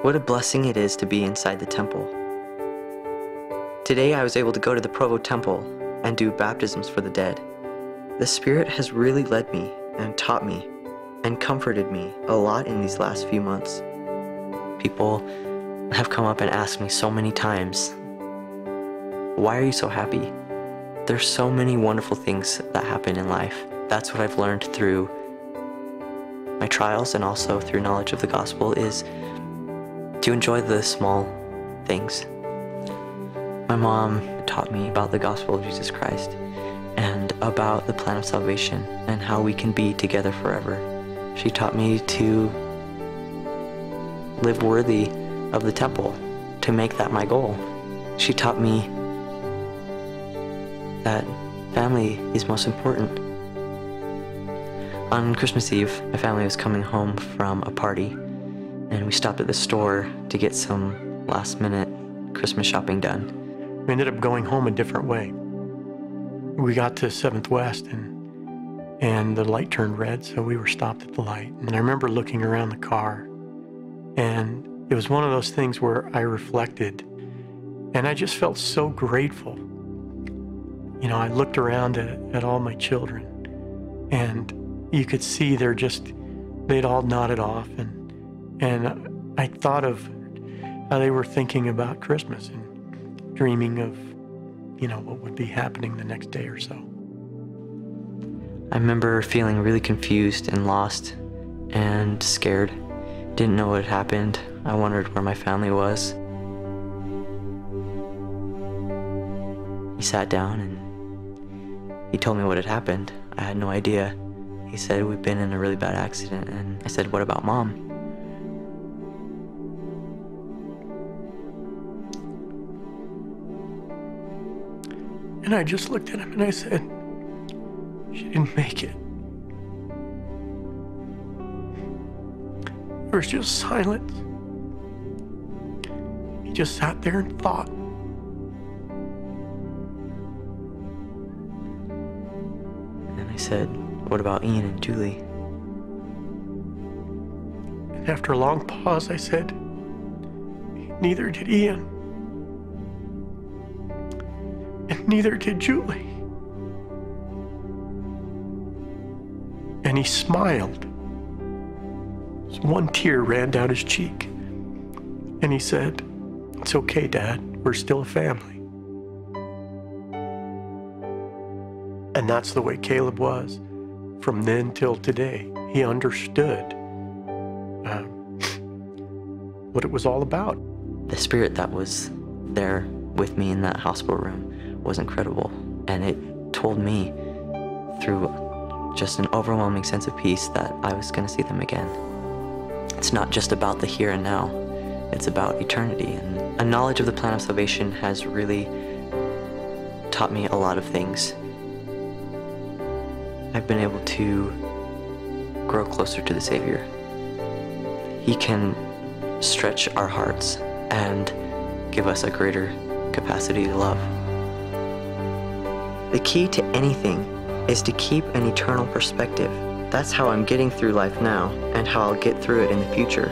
What a blessing it is to be inside the temple. Today I was able to go to the Provo Temple and do baptisms for the dead. The Spirit has really led me and taught me and comforted me a lot in these last few months. People have come up and asked me so many times, why are you so happy? There's so many wonderful things that happen in life. That's what I've learned through my trials and also through knowledge of the gospel, is to enjoy the small things. My mom taught me about the gospel of Jesus Christ and about the plan of salvation and how we can be together forever. She taught me to live worthy of the temple, to make that my goal. She taught me that family is most important. On Christmas Eve, my family was coming home from a party, and we stopped at the store to get some last-minute Christmas shopping done. We ended up going home a different way. We got to 7th West and the light turned red, so we were stopped at the light. And I remember looking around the car, and it was one of those things where I reflected, and I just felt so grateful. You know, I looked around at all my children, and you could see they'd all nodded off, and I thought of how they were thinking about Christmas and dreaming of, you know, what would be happening the next day or so. I remember feeling really confused and lost and scared. Didn't know what had happened. I wondered where my family was. He sat down and he told me what had happened. I had no idea. He said, we've been in a really bad accident. And I said, what about Mom? And I just looked at him and I said, she didn't make it. There was just silence. He just sat there and thought. And I said, what about Ian and Julie? And after a long pause, I said, neither did Ian. And neither did Julie. And he smiled. One tear ran down his cheek. And he said, it's okay, Dad. We're still a family. And that's the way Caleb was. From then till today, he understood what it was all about. The Spirit that was there with me in that hospital room was incredible, and it told me through just an overwhelming sense of peace that I was going to see them again. It's not just about the here and now, it's about eternity, and a knowledge of the plan of salvation has really taught me a lot of things. I've been able to grow closer to the Savior. He can stretch our hearts and give us a greater capacity to love. The key to anything is to keep an eternal perspective. That's how I'm getting through life now, and how I'll get through it in the future.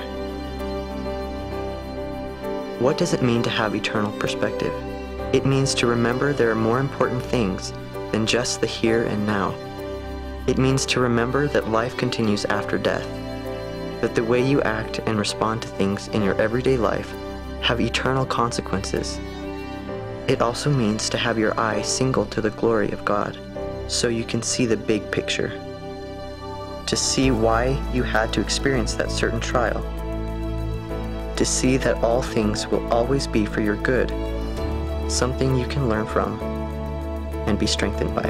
What does it mean to have eternal perspective? It means to remember there are more important things than just the here and now. It means to remember that life continues after death, that the way you act and respond to things in your everyday life have eternal consequences. It also means to have your eye single to the glory of God, so you can see the big picture, to see why you had to experience that certain trial, to see that all things will always be for your good, something you can learn from and be strengthened by.